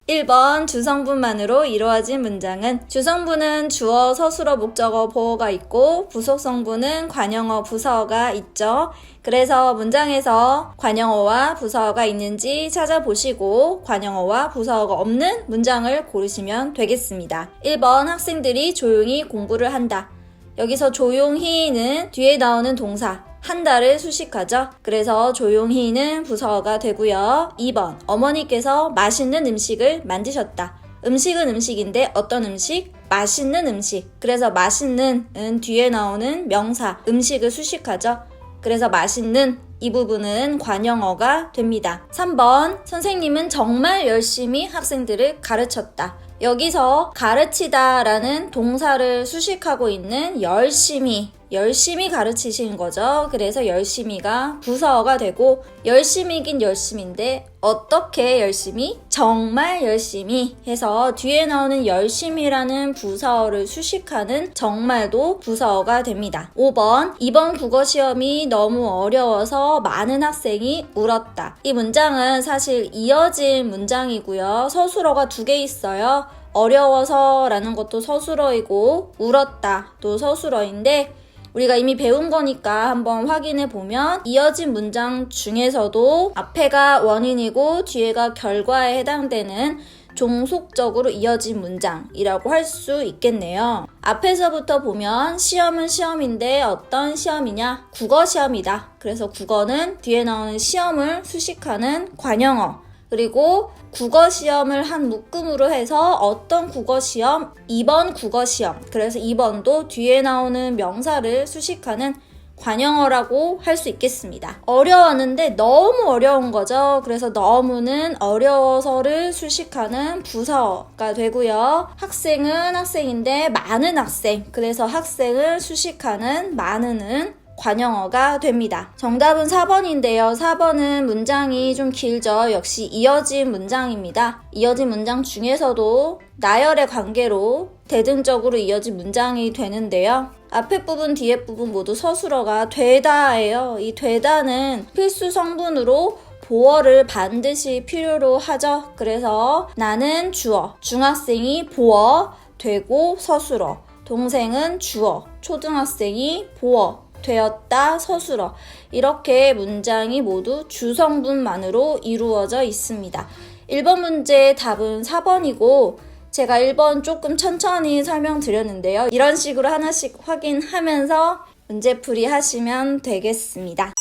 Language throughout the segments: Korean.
1번 주성분만으로 이루어진 문장은 주성분은 주어, 서술어, 목적어, 보어가 있고 부속성분은 관용어, 부사어가 있죠. 그래서 문장에서 관용어와 부사어가 있는지 찾아보시고 관용어와 부사어가 없는 문장을 고르시면 되겠습니다. 1번 학생들이 조용히 공부를 한다. 여기서 조용히는 뒤에 나오는 동사 한다를 수식하죠. 그래서 조용히는 부사어가 되고요. 2번 어머니께서 맛있는 음식을 만드셨다. 음식은 음식인데 어떤 음식? 맛있는 음식. 그래서 맛있는은 뒤에 나오는 명사 음식을 수식하죠. 그래서 맛있는 이 부분은 관용어가 됩니다. 3번 선생님은 정말 열심히 학생들을 가르쳤다. 여기서 가르치다 라는 동사를 수식하고 있는 열심히 가르치신 거죠. 그래서 열심히가 부사어가 되고 열심이긴 열심인데 어떻게 열심히? 정말 열심히 해서 뒤에 나오는 열심히라는 부사어를 수식하는 정말도 부사어가 됩니다. 5번 이번 국어시험이 너무 어려워서 많은 학생이 울었다. 이 문장은 사실 이어진 문장이고요. 서술어가 2개 있어요. 어려워서 라는 것도 서술어이고 울었다 또 서술어인데 우리가 이미 배운 거니까 한번 확인해 보면 이어진 문장 중에서도 앞에가 원인이고 뒤에가 결과에 해당되는 종속적으로 이어진 문장이라고 할 수 있겠네요. 앞에서부터 보면 시험은 시험인데 어떤 시험이냐? 국어 시험이다. 그래서 국어는 뒤에 나오는 시험을 수식하는 관용어 그리고 국어시험을 한 묶음으로 해서 어떤 국어시험? 2번 국어시험. 그래서 2번도 뒤에 나오는 명사를 수식하는 관용어라고 할 수 있겠습니다. 어려웠는데 너무 어려운 거죠. 그래서 너무는 어려워서를 수식하는 부사어가 되고요. 학생은 학생인데 많은 학생. 그래서 학생을 수식하는 많은은 관용어가 됩니다. 정답은 4번인데요. 4번은 문장이 좀 길죠. 역시 이어진 문장입니다. 이어진 문장 중에서도 나열의 관계로 대등적으로 이어진 문장이 되는데요. 앞에 부분, 뒤에 부분 모두 서술어가 되다예요. 이 되다는 필수 성분으로 보어를 반드시 필요로 하죠. 그래서 나는 주어, 중학생이 보어, 되고 서술어, 동생은 주어, 초등학생이 보어, 되었다 서술어 이렇게 문장이 모두 주성분만으로 이루어져 있습니다. 1번 문제의 답은 4번이고 제가 1번 조금 천천히 설명드렸는데요. 이런 식으로 하나씩 확인하면서 문제풀이 하시면 되겠습니다.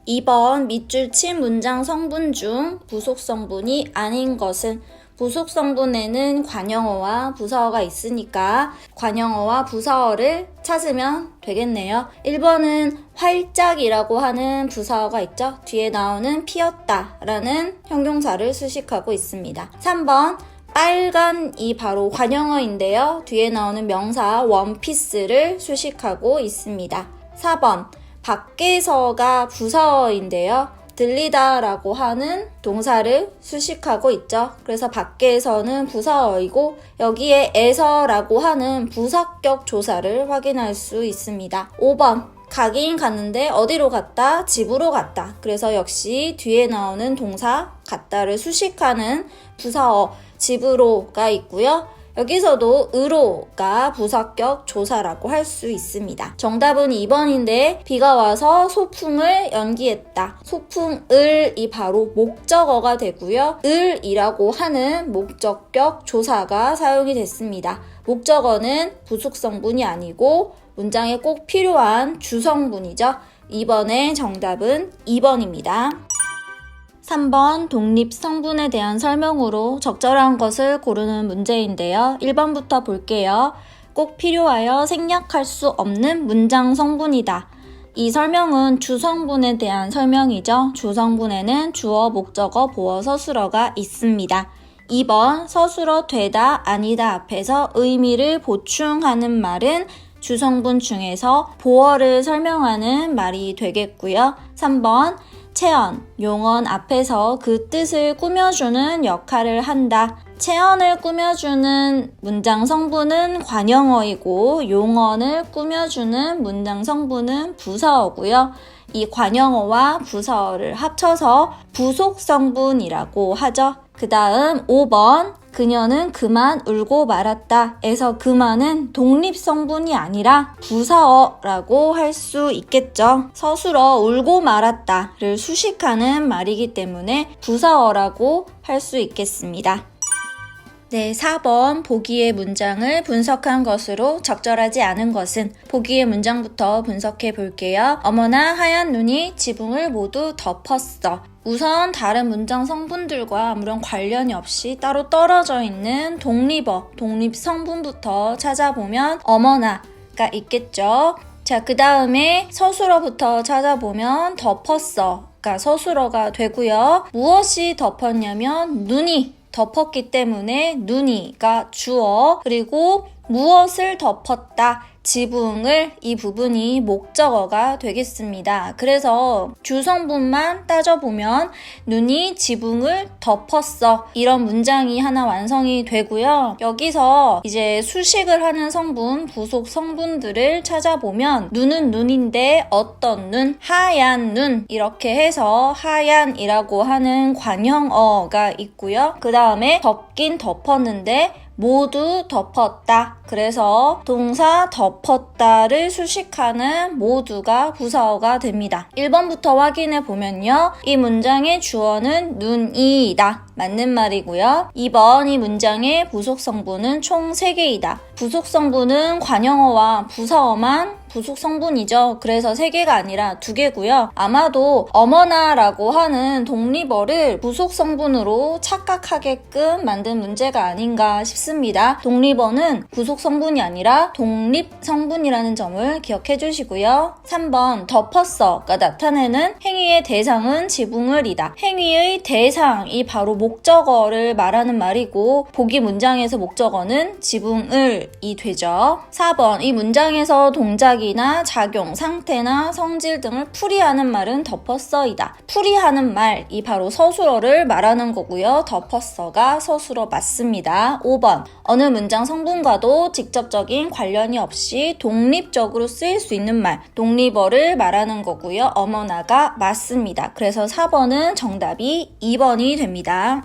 2번 밑줄 친 문장 성분 중 부속 성분이 아닌 것은 부속 성분에는 관용어와 부사어가 있으니까 관용어와 부사어를 찾으면 되겠네요. 1번은 활짝이라고 하는 부사어가 있죠. 뒤에 나오는 피었다 라는 형용사를 수식하고 있습니다. 3번 빨간이 바로 관용어인데요. 뒤에 나오는 명사 원피스를 수식하고 있습니다. 4번 밖에서가 부사어인데요. 들리다 라고 하는 동사를 수식하고 있죠. 그래서 밖에서는 부사어이고 여기에 에서라고 하는 부사격 조사를 확인할 수 있습니다. 5번 가긴 갔는데 어디로 갔다? 집으로 갔다. 그래서 역시 뒤에 나오는 동사 갔다를 수식하는 부사어 집으로가 있고요. 여기서도 으로가 부사격 조사라고 할 수 있습니다. 정답은 2번인데 비가 와서 소풍을 연기했다. 소풍을이 바로 목적어가 되고요. 을이라고 하는 목적격 조사가 사용이 됐습니다. 목적어는 부속성분이 아니고 문장에 꼭 필요한 주성분이죠. 2번의 정답은 2번입니다. 3번 독립 성분에 대한 설명으로 적절한 것을 고르는 문제인데요. 1번부터 볼게요. 꼭 필요하여 생략할 수 없는 문장 성분이다. 이 설명은 주성분에 대한 설명이죠. 주성분에는 주어, 목적어, 보어, 서술어가 있습니다. 2번 서술어 되다, 아니다 앞에서 의미를 보충하는 말은 주성분 중에서 보어를 설명하는 말이 되겠고요. 3번 체언, 용언 앞에서 그 뜻을 꾸며주는 역할을 한다. 체언을 꾸며주는 문장 성분은 관용어이고 용언을 꾸며주는 문장 성분은 부사어고요. 이 관형어와 부사어를 합쳐서 부속성분이라고 하죠. 그 다음 5번 그녀는 그만 울고 말았다 에서 그만은 독립성분이 아니라 부사어라고 할 수 있겠죠. 서술어 울고 말았다를 수식하는 말이기 때문에 부사어라고 할 수 있겠습니다. 네, 4번 보기의 문장을 분석한 것으로 적절하지 않은 것은 보기의 문장부터 분석해 볼게요. 어머나 하얀 눈이 지붕을 모두 덮었어. 우선 다른 문장 성분들과 아무런 관련이 없이 따로 떨어져 있는 독립어, 독립 성분부터 찾아보면 어머나가 있겠죠. 자, 그 다음에 서술어부터 찾아보면 덮었어가 서술어가 되고요. 무엇이 덮었냐면 눈이 덮었기 때문에 눈이가 주어, 그리고 무엇을 덮었다, 지붕을, 이 부분이 목적어가 되겠습니다. 그래서 주성분만 따져보면 눈이 지붕을 덮었어, 이런 문장이 하나 완성이 되고요. 여기서 이제 수식을 하는 성분, 부속 성분들을 찾아보면 눈은 눈인데 어떤 눈? 하얀 눈, 이렇게 해서 하얀이라고 하는 관형어가 있고요. 그 다음에 덮긴 덮었는데 모두 덮었다. 그래서 동사 덮었다를 수식하는 모두가 부사어가 됩니다. 1번부터 확인해 보면요. 이 문장의 주어는 눈이다. 맞는 말이고요. 2번 이 문장의 부속성분은 총 3개이다. 부속성분은 관형어와 부사어만 부속성분이죠. 그래서 3개가 아니라 2개고요. 아마도 어머나라고 하는 독립어를 부속성분으로 착각하게끔 만든 문제가 아닌가 싶습니다. 독립어는 부속성분이 아니라 독립성분이라는 점을 기억해 주시고요. 3번 덮었어가 나타내는 행위의 대상은 지붕을이다. 행위의 대상이 바로 목적어를 말하는 말이고 보기 문장에서 목적어는 지붕을이 되죠. 4번 이 문장에서 동작이나 작용, 상태나 성질 등을 풀이하는 말은 덮었어이다. 풀이하는 말이 바로 서술어를 말하는 거고요. 덮었어가 서술어 맞습니다. 5번 어느 문장 성분과도 직접적인 관련이 없이 독립적으로 쓰일 수 있는 말, 독립어를 말하는 거고요. 어머나가 맞습니다. 그래서 4번은 정답이 2번이 됩니다.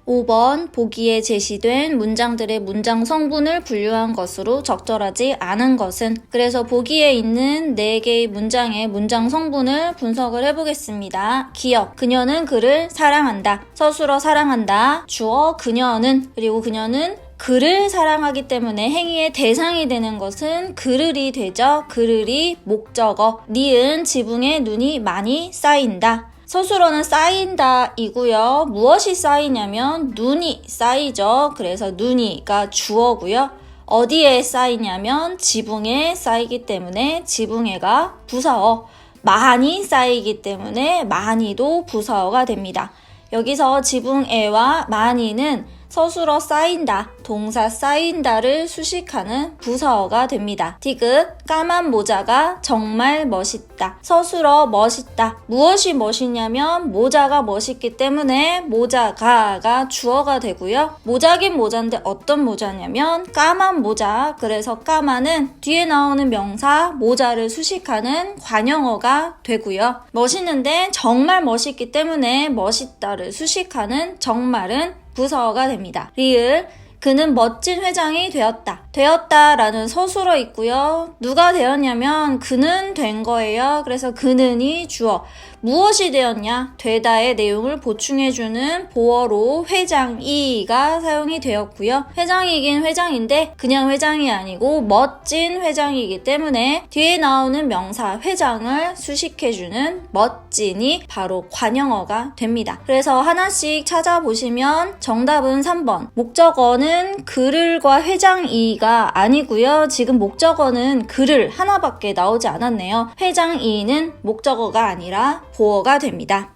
5번 보기에 제시된 문장들의 문장 성분을 분류한 것으로 적절하지 않은 것은, 그래서 보기에 있는 4개의 문장의 문장 성분을 분석을 해보겠습니다. 기억, 그녀는 그를 사랑한다. 서술어 사랑한다. 주어 그녀는, 그리고 그녀는 그를 사랑하기 때문에 행위의 대상이 되는 것은 그를이 되죠. 그를이 목적어. 니은 지붕에 눈이 많이 쌓인다. 서술어는 쌓인다 이고요. 무엇이 쌓이냐면 눈이 쌓이죠. 그래서 눈이가 주어고요. 어디에 쌓이냐면 지붕에 쌓이기 때문에 지붕에가 부사어. 많이 쌓이기 때문에 많이도 부사어가 됩니다. 여기서 지붕에와 많이는 서술어 쌓인다, 동사 쌓인다를 수식하는 부사어가 됩니다. 디귿, 까만 모자가 정말 멋있다. 서술어 멋있다. 무엇이 멋있냐면 모자가 멋있기 때문에 모자가가 주어가 되고요. 모자긴 모자인데 어떤 모자냐면 까만 모자. 그래서 까만은 뒤에 나오는 명사 모자를 수식하는 관형어가 되고요. 멋있는데 정말 멋있기 때문에 멋있다를 수식하는 정말은 부사어가 됩니다. 리을, 그는 멋진 회장이 되었다. 되었다라는 서술어 있고요. 누가 되었냐면 그는 된 거예요. 그래서 그는이 주어. 무엇이 되었냐? 되다의 내용을 보충해주는 보어로 회장이가 사용이 되었고요. 회장이긴 회장인데 그냥 회장이 아니고 멋진 회장이기 때문에 뒤에 나오는 명사 회장을 수식해주는 멋진이 바로 관형어가 됩니다. 그래서 하나씩 찾아보시면 정답은 3번. 목적어는 그를과 회장이가 아니고요. 지금 목적어는 그를 하나밖에 나오지 않았네요. 회장이는 목적어가 아니라 보어가 됩니다.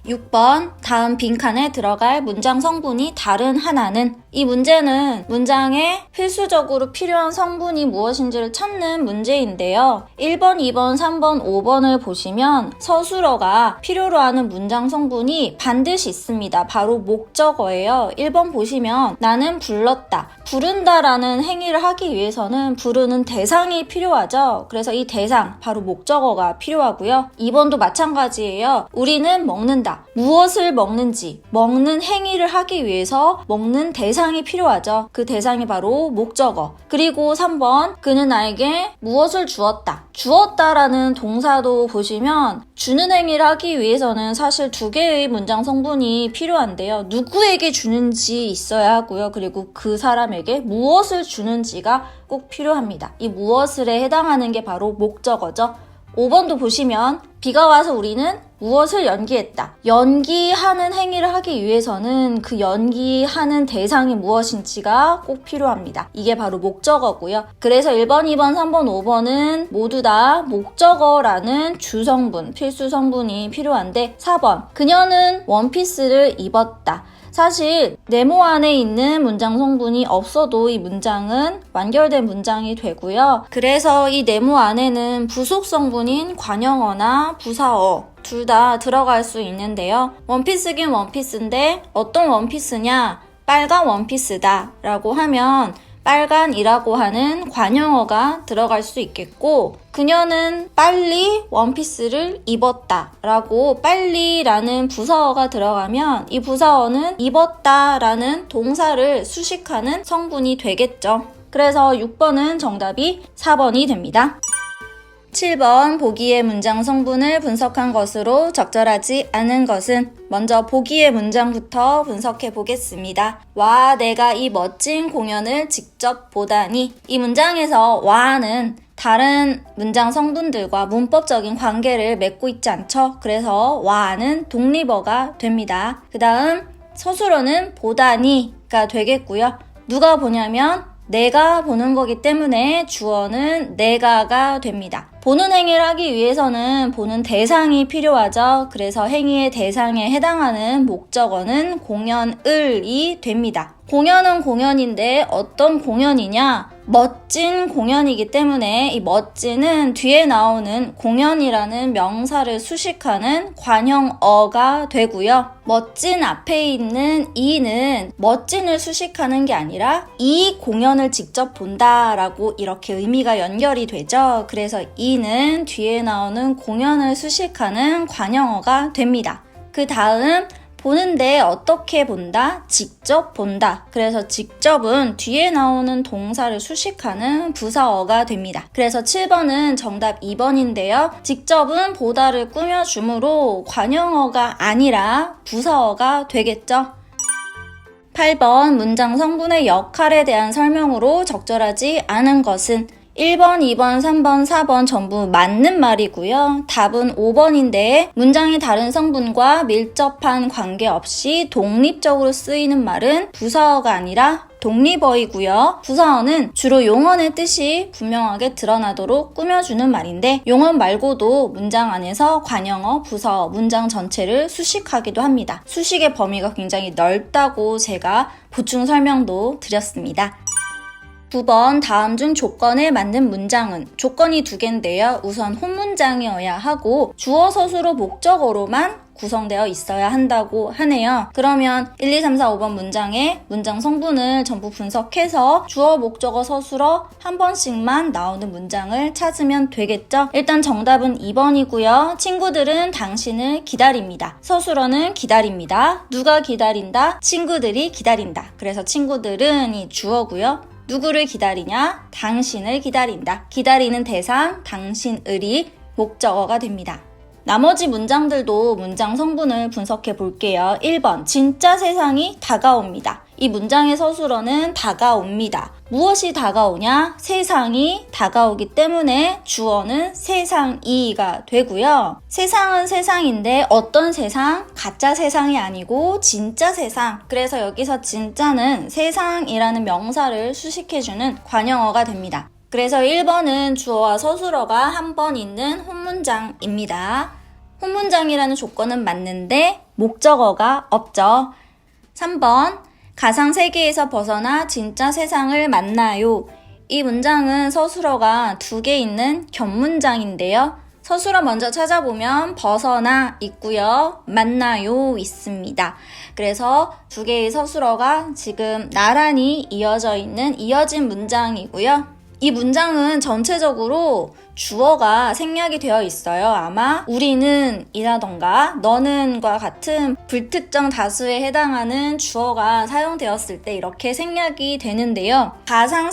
6번 다음 빈칸에 들어갈 문장 성분이 다른 하나는. 이 문제는 문장에 필수적으로 필요한 성분이 무엇인지를 찾는 문제인데요. 1번, 2번, 3번, 5번을 보시면 서술어가 필요로 하는 문장 성분이 반드시 있습니다. 바로 목적어예요. 1번 보시면 나는 불렀다. 부른다라는 행위를 하기 위해서는 부르는 대상이 필요하죠. 그래서 이 대상, 바로 목적어가 필요하고요. 2번도 마찬가지예요. 우리는 먹는다. 무엇을 먹는지, 먹는 행위를 하기 위해서 먹는 대상이 필요하죠. 그 대상이 바로 목적어. 그리고 3번, 그는 나에게 무엇을 주었다. 주었다라는 동사도 보시면 주는 행위를 하기 위해서는 사실 2개의 문장 성분이 필요한데요. 누구에게 주는지 있어야 하고요. 그리고 그 사람에게 무엇을 주는지가 꼭 필요합니다. 이 무엇을에 해당하는 게 바로 목적어죠. 5번도 보시면 비가 와서 우리는 무엇을 연기했다. 연기하는 행위를 하기 위해서는 그 연기하는 대상이 무엇인지가 꼭 필요합니다. 이게 바로 목적어고요. 그래서 1번, 2번, 3번, 5번은 모두 다 목적어라는 주성분, 필수 성분이 필요한데 4번, 그녀는 원피스를 입었다. 사실 네모 안에 있는 문장 성분이 없어도 이 문장은 완결된 문장이 되고요. 그래서 이 네모 안에는 부속 성분인 관형어나 부사어 둘 다 들어갈 수 있는데요. 원피스긴 원피스인데 어떤 원피스냐? 빨간 원피스다 라고 하면 빨간이라고 하는 관형어가 들어갈 수 있겠고, 그녀는 빨리 원피스를 입었다 라고 빨리라는 부사어가 들어가면 이 부사어는 입었다 라는 동사를 수식하는 성분이 되겠죠. 그래서 6번은 정답이 4번이 됩니다. 7번 보기의 문장 성분을 분석한 것으로 적절하지 않은 것은. 먼저 보기의 문장부터 분석해 보겠습니다. 와, 내가 이 멋진 공연을 직접 보다니. 이 문장에서 와는 다른 문장 성분들과 문법적인 관계를 맺고 있지 않죠? 그래서 와는 독립어가 됩니다. 그 다음 서술어는 보다니가 되겠고요. 누가 보냐면 내가 보는 거기 때문에 주어는 내가가 됩니다. 보는 행위를 하기 위해서는 보는 대상이 필요하죠. 그래서 행위의 대상에 해당하는 목적어는 공연을이 됩니다. 공연은 공연인데 어떤 공연이냐? 멋진 공연이기 때문에 이 멋진은 뒤에 나오는 공연이라는 명사를 수식하는 관형어가 되고요. 멋진 앞에 있는 이는 멋진을 수식하는 게 아니라 이 공연을 직접 본다라고 이렇게 의미가 연결이 되죠. 그래서 이는 뒤에 나오는 공연을 수식하는 관형어가 됩니다. 그 다음 보는데 어떻게 본다? 직접 본다. 그래서 직접은 뒤에 나오는 동사를 수식하는 부사어가 됩니다. 그래서 7번은 정답 2번인데요. 직접은 보다를 꾸며주므로 관형어가 아니라 부사어가 되겠죠. 8번 문장 성분의 역할에 대한 설명으로 적절하지 않은 것은. 1번, 2번, 3번, 4번 전부 맞는 말이고요. 답은 5번인데 문장이 다른 성분과 밀접한 관계없이 독립적으로 쓰이는 말은 부사어가 아니라 독립어이고요. 부사어는 주로 용언의 뜻이 분명하게 드러나도록 꾸며주는 말인데 용언 말고도 문장 안에서 관형어, 부사어, 문장 전체를 수식하기도 합니다. 수식의 범위가 굉장히 넓다고 제가 보충 설명도 드렸습니다. 9번 다음 중 조건에 맞는 문장은. 조건이 2개인데요. 우선 혼문장이어야 하고 주어, 서술어, 목적어로만 구성되어 있어야 한다고 하네요. 그러면 1, 2, 3, 4, 5번 문장의 문장 성분을 전부 분석해서 주어, 목적어, 서술어 한 번씩만 나오는 문장을 찾으면 되겠죠? 일단 정답은 2번이고요. 친구들은 당신을 기다립니다. 서술어는 기다립니다. 누가 기다린다? 친구들이 기다린다. 그래서 친구들은 이 주어고요. 누구를 기다리냐? 당신을 기다린다. 기다리는 대상, 당신을이 목적어가 됩니다. 나머지 문장들도 문장 성분을 분석해 볼게요. 1번, 진짜 세상이 다가옵니다. 이 문장의 서술어는 다가옵니다. 무엇이 다가오냐? 세상이 다가오기 때문에 주어는 세상이가 되고요. 세상은 세상인데 어떤 세상? 가짜 세상이 아니고 진짜 세상. 그래서 여기서 진짜는 세상이라는 명사를 수식해주는 관형어가 됩니다. 그래서 1번은 주어와 서술어가 한 번 있는 혼문장입니다. 훈문장이라는 조건은 맞는데 목적어가 없죠. 3번 가상 세계에서 벗어나 진짜 세상을 만나요. 이 문장은 서술어가 2개 있는 겹문장인데요. 서술어 먼저 찾아보면 벗어나 있고요. 만나요 있습니다. 그래서 2개의 서술어가 지금 나란히 이어져 있는 이어진 문장이고요. 이 문장은 전체적으로 주어가 생략이 되어 있어요. 아마 우리는 이라던가 너는과 같은 불특정 다수에 해당하는 주어가 사용되었을 때 이렇게 생략이 되는데요. 가상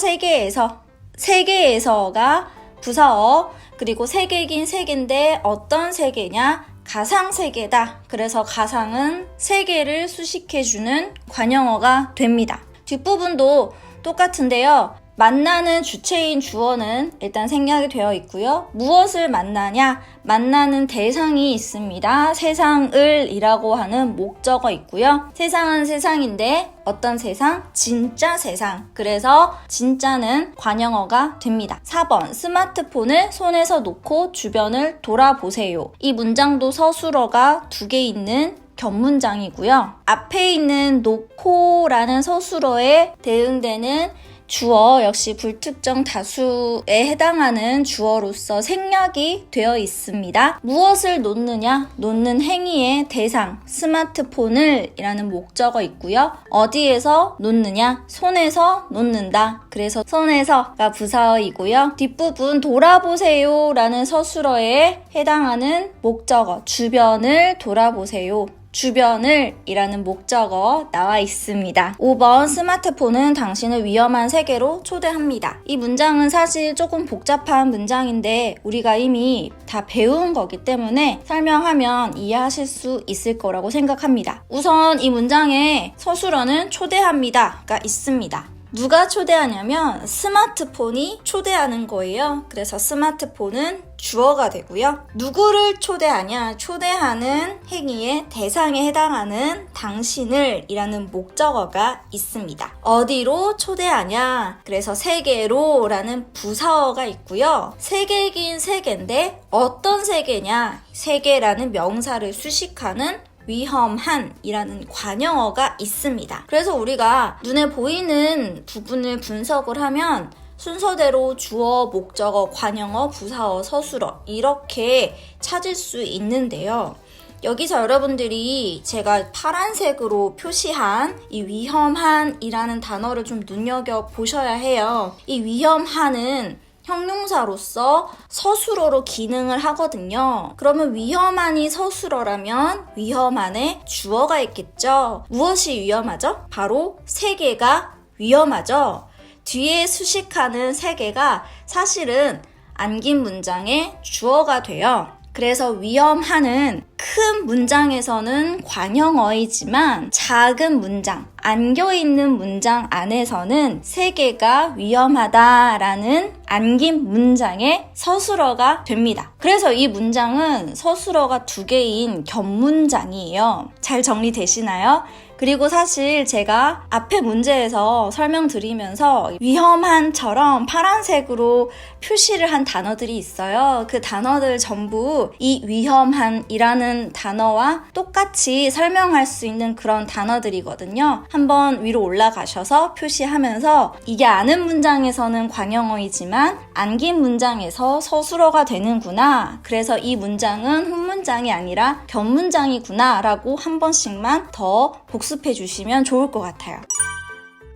세계에서가 부사어, 그리고 세계긴 세계인데 어떤 세계냐? 가상 세계다. 그래서 가상은 세계를 수식해주는 관형어가 됩니다. 뒷부분도 똑같은데요. 만나는 주체인 주어는 일단 생략이 되어 있고요. 무엇을 만나냐? 만나는 대상이 있습니다. 세상을 이라고 하는 목적어 있고요. 세상은 세상인데 어떤 세상? 진짜 세상. 그래서 진짜는 관형어가 됩니다. 4번 스마트폰을 손에서 놓고 주변을 돌아보세요. 이 문장도 서술어가 2개 있는 겹문장이고요. 앞에 있는 놓고라는 서술어에 대응되는 주어 역시 불특정 다수에 해당하는 주어로서 생략이 되어 있습니다. 무엇을 놓느냐? 놓는 행위의 대상, 스마트폰을 이라는 목적어 있고요. 어디에서 놓느냐? 손에서 놓는다. 그래서 손에서가 부사어이고요. 뒷부분 돌아보세요 라는 서술어에 해당하는 목적어, 주변을 돌아보세요. 주변을 이라는 목적어 나와 있습니다. 5번 스마트폰은 당신을 위험한 세계로 초대합니다. 이 문장은 사실 조금 복잡한 문장인데 우리가 이미 다 배운 거기 때문에 설명하면 이해하실 수 있을 거라고 생각합니다. 우선 이 문장에 서술어는 초대합니다가 있습니다. 누가 초대하냐면 스마트폰이 초대하는 거예요. 그래서 스마트폰은 주어가 되고요. 누구를 초대하냐? 초대하는 행위의 대상에 해당하는 당신을 이라는 목적어가 있습니다. 어디로 초대하냐? 그래서 세계로 라는 부사어가 있고요. 세계긴 세계인데 어떤 세계냐? 세계라는 명사를 수식하는 위험한 이라는 관형어가 있습니다. 그래서 우리가 눈에 보이는 부분을 분석을 하면 순서대로 주어, 목적어, 관형어, 부사어, 서술어 이렇게 찾을 수 있는데요. 여기서 여러분들이 제가 파란색으로 표시한 이 위험한 이라는 단어를 좀 눈여겨보셔야 해요. 이 위험한은 형용사로서 서술어로 기능을 하거든요. 그러면 위험한이 서술어라면 위험한에 주어가 있겠죠. 무엇이 위험하죠? 바로 세계가 위험하죠. 뒤에 수식하는 세계가 사실은 안긴 문장의 주어가 돼요. 그래서 위험한은 큰 문장에서는 관형어이지만 작은 문장, 안겨있는 문장 안에서는 세계가 위험하다라는 안긴 문장의 서술어가 됩니다. 그래서 이 문장은 서술어가 2개인 겹문장이에요. 잘 정리되시나요? 그리고 사실 제가 앞에 문제에서 설명드리면서 위험한처럼 파란색으로 표시를 한 단어들이 있어요. 그 단어들 전부 이 위험한이라는 단어와 똑같이 설명할 수 있는 그런 단어들이거든요. 한번 위로 올라가셔서 표시하면서 이게 아는 문장에서는 관형어이지만 안긴 문장에서 서술어가 되는구나. 그래서 이 문장은 훈문장이 아니라 겹문장이구나 라고 한 번씩만 더 복습해 주시면 좋을 것 같아요.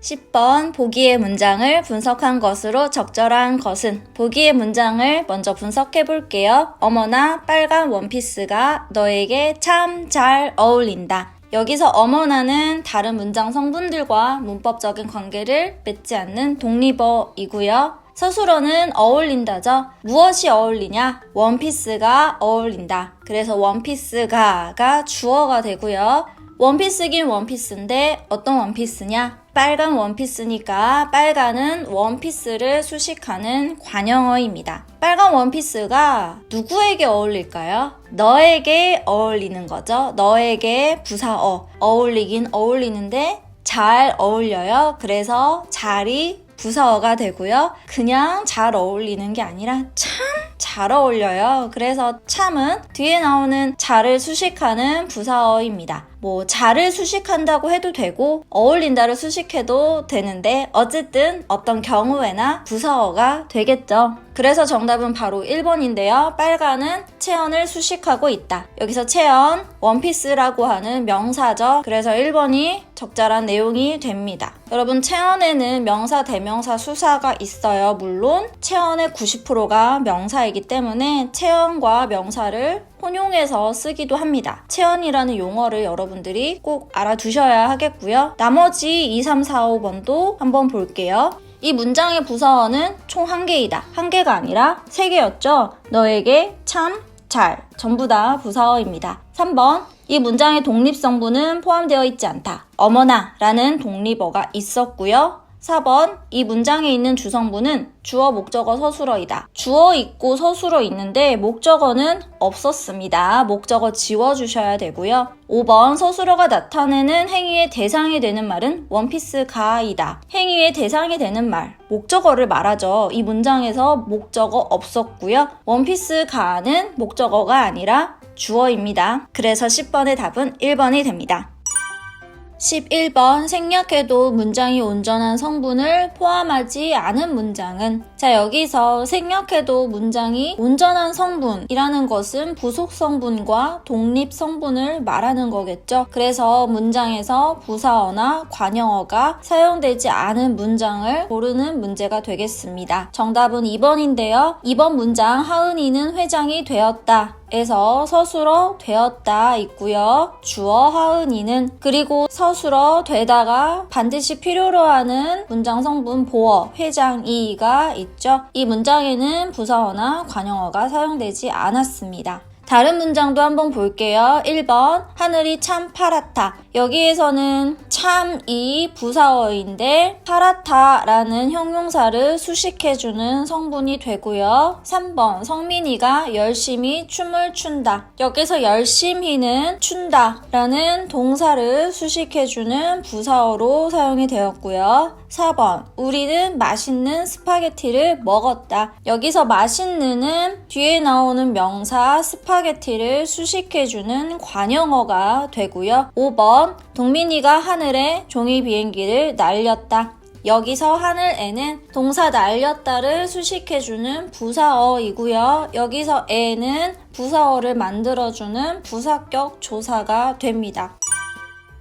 10번 보기의 문장을 분석한 것으로 적절한 것은? 보기의 문장을 먼저 분석해 볼게요. 어머나 빨간 원피스가 너에게 참 잘 어울린다. 여기서 어머나는 다른 문장 성분들과 문법적인 관계를 맺지 않는 독립어이고요. 서술어는 어울린다죠. 무엇이 어울리냐? 원피스가 어울린다. 그래서 원피스가가 주어가 되고요. 원피스긴 원피스인데 어떤 원피스냐? 빨간 원피스니까 빨간은 원피스를 수식하는 관형어입니다. 빨간 원피스가 누구에게 어울릴까요? 너에게 어울리는 거죠. 너에게 부사어. 어울리긴 어울리는데 잘 어울려요. 그래서 잘이 부사어가 되고요. 그냥 잘 어울리는 게 아니라 참 잘 어울려요. 그래서 참은 뒤에 나오는 잘을 수식하는 부사어입니다. 뭐 잘을 수식한다고 해도 되고 어울린다를 수식해도 되는데 어쨌든 어떤 경우에나 부사어가 되겠죠. 그래서 정답은 바로 1번인데요. 빨간은 체언을 수식하고 있다. 여기서 체언, 원피스라고 하는 명사죠. 그래서 1번이 적절한 내용이 됩니다. 여러분 체언에는 명사, 대명사, 수사가 있어요. 물론 체언의 90%가 명사이기 때문에 체언과 명사를 혼용해서 쓰기도 합니다. 체언이라는 용어를 여러분들이 꼭 알아두셔야 하겠고요. 나머지 2, 3, 4, 5번도 한번 볼게요. 이 문장의 부사어는 총 1개이다. 1개가 아니라 3개였죠. 너에게, 참, 잘 전부 다 부사어입니다. 3번 이 문장의 독립성분은 포함되어 있지 않다. 어머나 라는 독립어가 있었고요. 4번 이 문장에 있는 주성분은 주어, 목적어, 서술어이다. 주어 있고 서술어 있는데 목적어는 없었습니다. 목적어 지워주셔야 되고요. 5번 서술어가 나타내는 행위의 대상이 되는 말은 원피스가이다. 행위의 대상이 되는 말, 목적어를 말하죠. 이 문장에서 목적어 없었고요. 원피스가는 목적어가 아니라 주어입니다. 그래서 10번의 답은 1번이 됩니다. 11번 생략해도 문장이 온전한 성분을 포함하지 않은 문장은 자 여기서 생략해도 문장이 온전한 성분이라는 것은 부속 성분과 독립 성분을 말하는 거겠죠. 그래서 문장에서 부사어나 관형어가 사용되지 않은 문장을 고르는 문제가 되겠습니다. 정답은 2번인데요. 2번 문장 하은이는 회장이 되었다. 에서 서술어 되었다 있고요. 주어 하은이는 그리고 서술어 되다가 반드시 필요로 하는 문장 성분 보어 회장이가 있죠. 이 문장에는 부사어나 관형어가 사용되지 않았습니다. 다른 문장도 한번 볼게요. 1번 하늘이 참 파랗다. 여기에서는 참이 부사어인데 파랗다라는 형용사를 수식해주는 성분이 되고요. 3번 성민이가 열심히 춤을 춘다. 여기서 열심히는 춘다라는 동사를 수식해주는 부사어로 사용이 되었고요. 4번 우리는 맛있는 스파게티를 먹었다. 여기서 맛있는은 뒤에 나오는 명사 스파게티를 수식해주는 관형어가 되고요. 5번 동민이가 하늘에 종이 비행기를 날렸다. 여기서 하늘에는 동사 날렸다를 수식해주는 부사어이고요. 여기서 에는 부사어를 만들어주는 부사격 조사가 됩니다.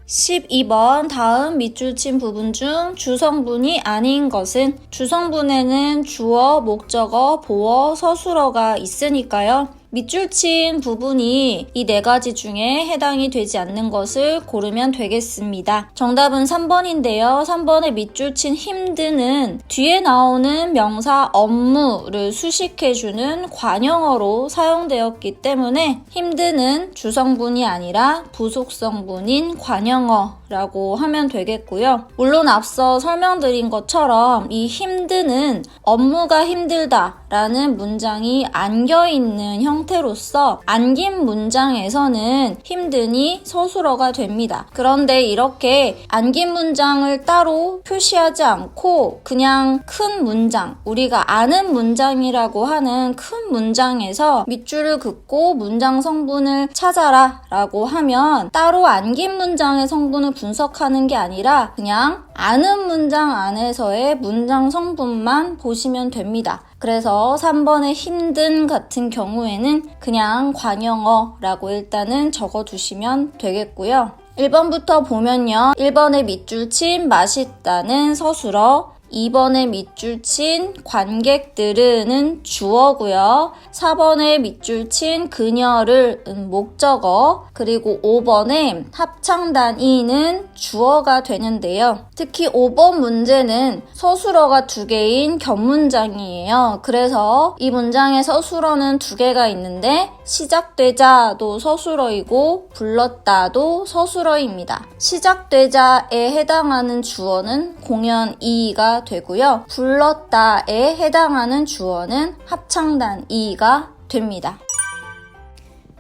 12번 다음 밑줄 친 부분 중 주성분이 아닌 것은 주성분에는 주어, 목적어, 보어, 서술어가 있으니까요. 밑줄 친 부분이 이 4가지 중에 해당이 되지 않는 것을 고르면 되겠습니다. 정답은 3번인데요. 3번에 밑줄 친 힘드는 뒤에 나오는 명사 업무를 수식해주는 관형어로 사용되었기 때문에 힘드는 주성분이 아니라 부속성분인 관형어라고 하면 되겠고요. 물론 앞서 설명드린 것처럼 이 힘드는 업무가 힘들다 라는 문장이 안겨있는 형태로서 안긴 문장에서는 힘드니 서술어가 됩니다. 그런데 이렇게 안긴 문장을 따로 표시하지 않고 그냥 큰 문장, 우리가 아는 문장이라고 하는 큰 문장에서 밑줄을 긋고 문장 성분을 찾아라 라고 하면 따로 안긴 문장의 성분을 분석하는 게 아니라 그냥 아는 문장 안에서의 문장 성분만 보시면 됩니다. 그래서 3번의 힘든 같은 경우에는 그냥 관형어라고 일단은 적어두시면 되겠고요. 1번부터 보면요. 1번의 밑줄 친 맛있다는 서술어, 2번의 밑줄 친 관객들은 주어고요. 4번의 밑줄 친 그녀를 목적어, 그리고 5번의 합창단이는 주어가 되는데요. 특히 5번 문제는 서술어가 2개인 겹문장이에요. 그래서 이 문장의 서술어는 2개가 있는데 시작되자도 서술어이고 불렀다도 서술어입니다. 시작되자에 해당하는 주어는 공연2가 되고요. 불렀다에 해당하는 주어는 합창단2가 됩니다.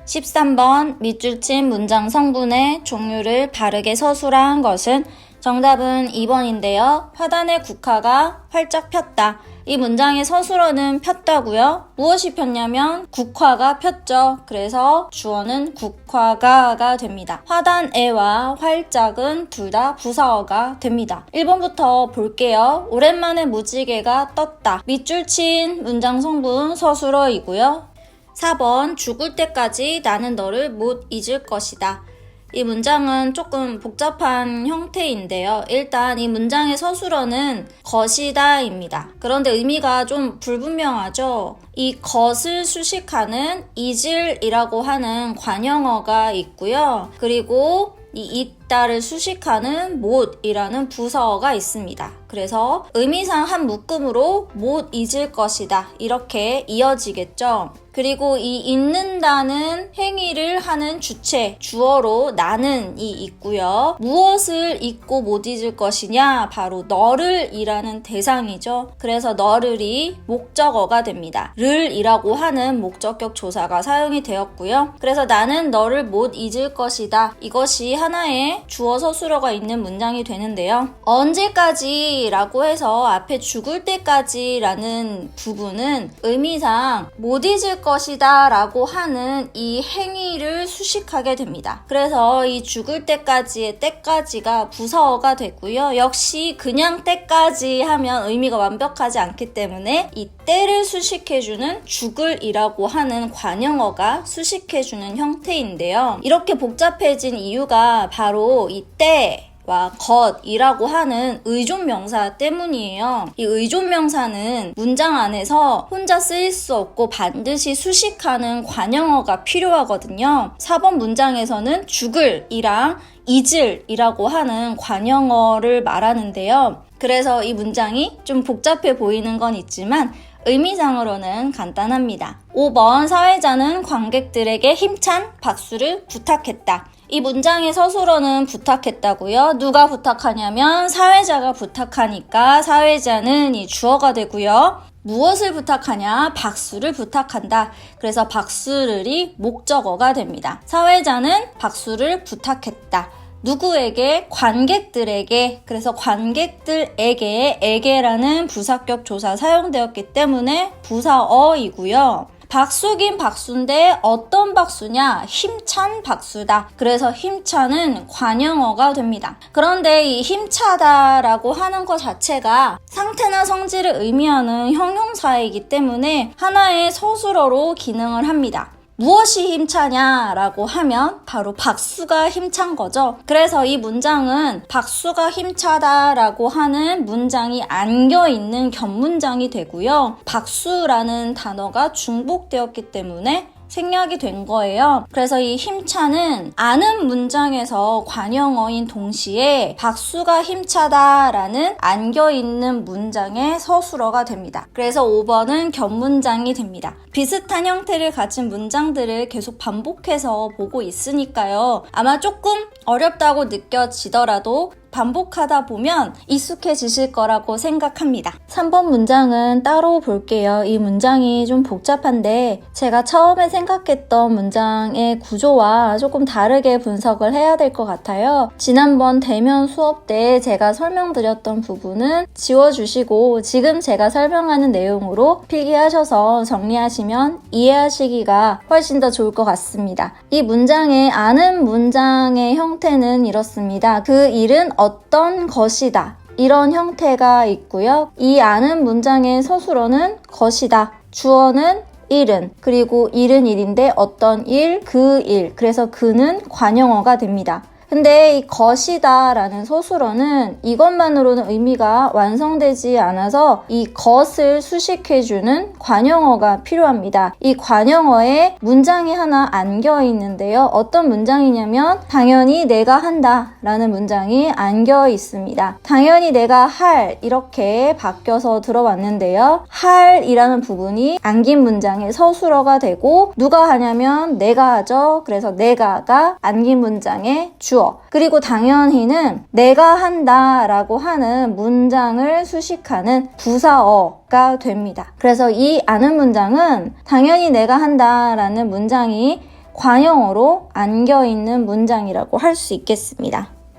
13번 밑줄 친 문장 성분의 종류를 바르게 서술한 것은 정답은 2번인데요. 화단의 국화가 활짝 폈다. 이 문장의 서술어는 폈다고요? 무엇이 폈냐면 국화가 폈죠. 그래서 주어는 국화가가 됩니다. 화단에와 활짝은 둘 다 부사어가 됩니다. 1번부터 볼게요. 오랜만에 무지개가 떴다. 밑줄 친 문장 성분 서술어이고요. 4번 죽을 때까지 나는 너를 못 잊을 것이다. 이 문장은 조금 복잡한 형태인데요. 일단 이 문장의 서술어는 것이다입니다. 그런데 의미가 좀 불분명하죠. 이 것을 수식하는 잊을이라고 하는 관형어가 있고요. 그리고 이 있다를 수식하는 못이라는 부사어가 있습니다. 그래서 의미상 한 묶음으로 못 잊을 것이다 이렇게 이어지겠죠. 그리고 이 잊는다는 행위를 하는 주체, 주어로 나는이 있고요. 무엇을 잊고 못 잊을 것이냐? 바로 너를 이라는 대상이죠. 그래서 너를이 목적어가 됩니다. 를이라고 하는 목적격 조사가 사용이 되었고요. 그래서 나는 너를 못 잊을 것이다. 이것이 하나의 주어 서술어가 있는 문장이 되는데요. 언제까지 라고 해서 앞에 죽을 때까지 라는 부분은 의미상 못 잊을 것이다 라고 하는 이 행위를 수식하게 됩니다. 그래서 이 죽을 때까지의 때까지가 부사어가 되고요. 역시 그냥 때까지 하면 의미가 완벽하지 않기 때문에 이 때를 수식해주는 죽을이라고 하는 관형어가 수식해주는 형태인데요. 이렇게 복잡해진 이유가 바로 이 때 와 것이라고 하는 의존명사 때문이에요. 이 의존명사는 문장 안에서 혼자 쓰일 수 없고 반드시 수식하는 관형어가 필요하거든요. 4번 문장에서는 죽을이랑 잊을이라고 하는 관형어를 말하는데요. 그래서 이 문장이 좀 복잡해 보이는 건 있지만 의미상으로는 간단합니다. 5번 사회자는 관객들에게 힘찬 박수를 부탁했다. 이 문장의 서술어는 부탁했다고요. 누가 부탁하냐면 사회자가 부탁하니까 사회자는 이 주어가 되고요. 무엇을 부탁하냐? 박수를 부탁한다. 그래서 박수를이 목적어가 됩니다. 사회자는 박수를 부탁했다. 누구에게? 관객들에게. 그래서 관객들에게라는 부사격 조사 사용되었기 때문에 부사어이고요. 박수긴 박수인데 어떤 박수냐? 힘찬 박수다. 그래서 힘찬은 관형어가 됩니다. 그런데 이 힘차다라고 하는 것 자체가 상태나 성질을 의미하는 형용사이기 때문에 하나의 서술어로 기능을 합니다. 무엇이 힘차냐라고 하면 바로 박수가 힘찬 거죠. 그래서 이 문장은 박수가 힘차다라고 하는 문장이 안겨있는 겹문장이 되고요. 박수라는 단어가 중복되었기 때문에 생략이 된 거예요. 그래서 이 힘차는 아는 문장에서 관형어인 동시에 박수가 힘차다라는 안겨있는 문장의 서술어가 됩니다. 그래서 5번은 겹문장이 됩니다. 비슷한 형태를 가진 문장들을 계속 반복해서 보고 있으니까요. 아마 조금 어렵다고 느껴지더라도 반복하다 보면 익숙해지실 거라고 생각합니다. 3번 문장은 따로 볼게요. 이 문장이 좀 복잡한데 제가 처음에 생각했던 문장의 구조와 조금 다르게 분석을 해야 될 것 같아요. 지난번 대면 수업 때 제가 설명드렸던 부분은 지워주시고 지금 제가 설명하는 내용으로 필기하셔서 정리하시면 이해하시기가 훨씬 더 좋을 것 같습니다. 이 문장의 아는 문장의 형태는 이렇습니다. 그 일은 어떤 것이다. 이런 형태가 있고요. 이 아는 문장의 서술어는 것이다. 주어는 일은, 그리고 일은 일인데 어떤 일, 그 일. 그래서 그는 관형어가 됩니다. 근데 이 것이다 라는 서술어는 이것만으로는 의미가 완성되지 않아서 이 것을 수식해주는 관형어가 필요합니다. 이 관형어에 문장이 하나 안겨 있는데요. 어떤 문장이냐면 당연히 내가 한다 라는 문장이 안겨 있습니다. 당연히 내가 할 이렇게 바뀌어서 들어왔는데요. 할이라는 부분이 안긴 문장의 서술어가 되고 누가 하냐면 내가 하죠. 그래서 내가가 안긴 문장의 주어. 그리고 당연히는 내가 한다 라고 하는 문장을 수식하는 부사어가 됩니다. 그래서 이 아는 문장은 당연히 내가 한다 라는 문장이 관형어로 안겨있는 문장이라고 할 수 있겠습니다.